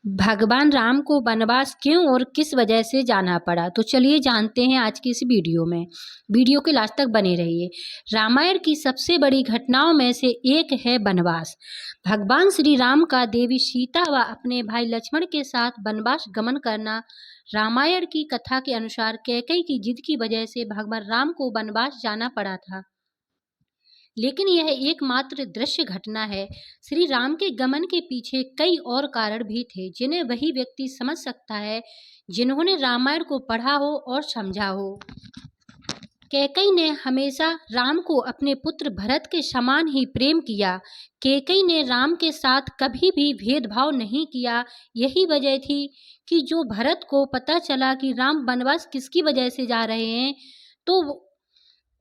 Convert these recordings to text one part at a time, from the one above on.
भगवान राम को वनवास क्यों और किस वजह से जाना पड़ा, तो चलिए जानते हैं आज की इस वीडियो में। वीडियो के लास्ट तक बने रहिए। रामायण की सबसे बड़ी घटनाओं में से एक है वनवास। भगवान श्री राम का देवी सीता व अपने भाई लक्ष्मण के साथ वनवास गमन करना। रामायण की कथा के अनुसार कैकेयी की जिद की वजह से भगवान राम को वनवास जाना पड़ा था, लेकिन यह एकमात्र दृश्य घटना है। श्री राम के गमन के पीछे कई और कारण भी थे, जिन्हें वही व्यक्ति समझ सकता है जिन्होंने रामायण को पढ़ा हो और समझा हो। कैकेयी ने हमेशा राम को अपने पुत्र भरत के समान ही प्रेम किया। कैकेयी ने राम के साथ कभी भी भेदभाव नहीं किया। यही वजह थी कि जो भरत को पता चला कि राम वनवास किसकी वजह से जा रहे हैं, तो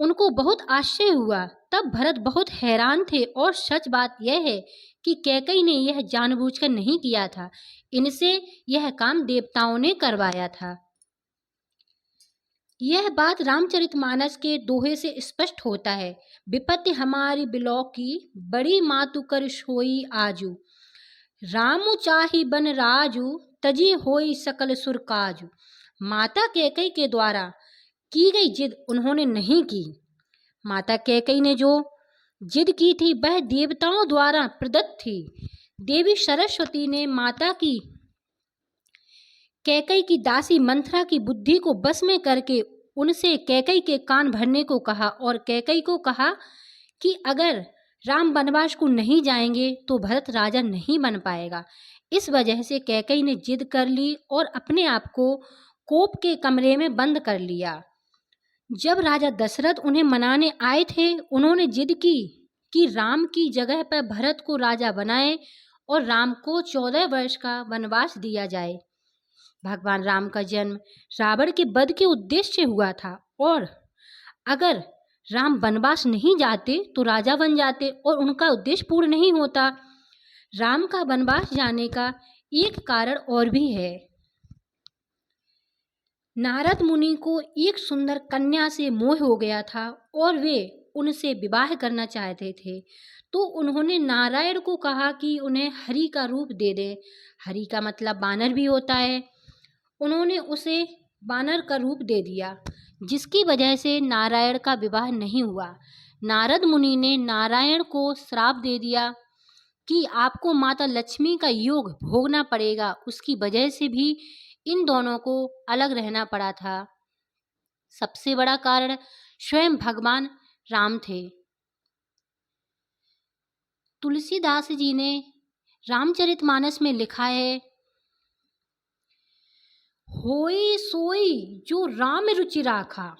उनको बहुत आश्चर्य हुआ। तब भरत बहुत हैरान थे, और सच बात यह है कि कैकेयी ने यह जानबूझकर नहीं किया था। इनसे यह काम देवताओं ने करवाया था। यह बात रामचरितमानस के दोहे से स्पष्ट होता है। विपत्ति हमारी बिलौ की, बड़ी मातु कर सोई आजू। रामु चाही बन राजू, तजी होई सकल सुर काजू। माता कैकेयी के द्वारा की गई जिद उन्होंने नहीं की। माता कैकेयी ने जो जिद की थी वह देवताओं द्वारा प्रदत्त थी। देवी सरस्वती ने माता की कैकेयी की दासी मंथरा की बुद्धि को बस में करके उनसे कैकेयी के कान भरने को कहा, और कैकेयी को कहा कि अगर राम वनवास को नहीं जाएंगे तो भरत राजा नहीं बन पाएगा। इस वजह से कैकेयी ने जिद कर ली और अपने आप को कोप के कमरे में बंद कर लिया। जब राजा दशरथ उन्हें मनाने आए थे, उन्होंने जिद की कि राम की जगह पर भरत को राजा बनाए और राम को 14 वर्ष का वनवास दिया जाए। भगवान राम का जन्म रावण के वध के उद्देश्य से हुआ था, और अगर राम वनवास नहीं जाते तो राजा बन जाते और उनका उद्देश्य पूर्ण नहीं होता। राम का वनवास जाने का एक कारण और भी है। नारद मुनि को एक सुंदर कन्या से मोह हो गया था और वे उनसे विवाह करना चाहते थे, तो उन्होंने नारायण को कहा कि उन्हें हरि का रूप दे दे। हरि का मतलब बानर भी होता है। उन्होंने उसे बानर का रूप दे दिया, जिसकी वजह से नारायण का विवाह नहीं हुआ। नारद मुनि ने नारायण को श्राप दे दिया कि आपको माता लक्ष्मी का योग भोगना पड़ेगा। उसकी वजह से भी इन दोनों को अलग रहना पड़ा था। सबसे बड़ा कारण स्वयं भगवान राम थे। तुलसीदास जी ने रामचरितमानस में लिखा है, होई सोई जो राम रुचि राखा,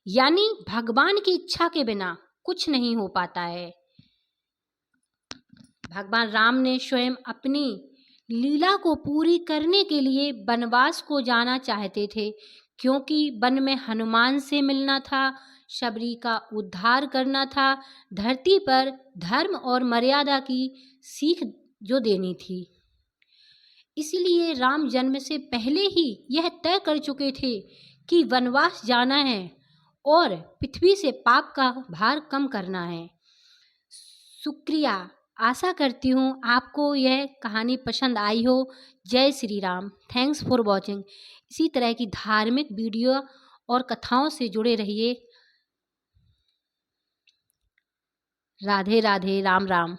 यानी भगवान की इच्छा के बिना कुछ नहीं हो पाता है। भगवान राम ने स्वयं अपनी लीला को पूरी करने के लिए वनवास को जाना चाहते थे, क्योंकि वन में हनुमान से मिलना था, शबरी का उद्धार करना था, धरती पर धर्म और मर्यादा की सीख जो देनी थी। इसलिए राम जन्म से पहले ही यह तय कर चुके थे कि वनवास जाना है और पृथ्वी से पाप का भार कम करना है। शुक्रिया। आशा करती हूँ आपको यह कहानी पसंद आई हो। जय Shri Ram. Thanks for watching. इसी तरह की धार्मिक वीडियो और कथाओं से जुड़े रहिए। राधे राधे। राम राम।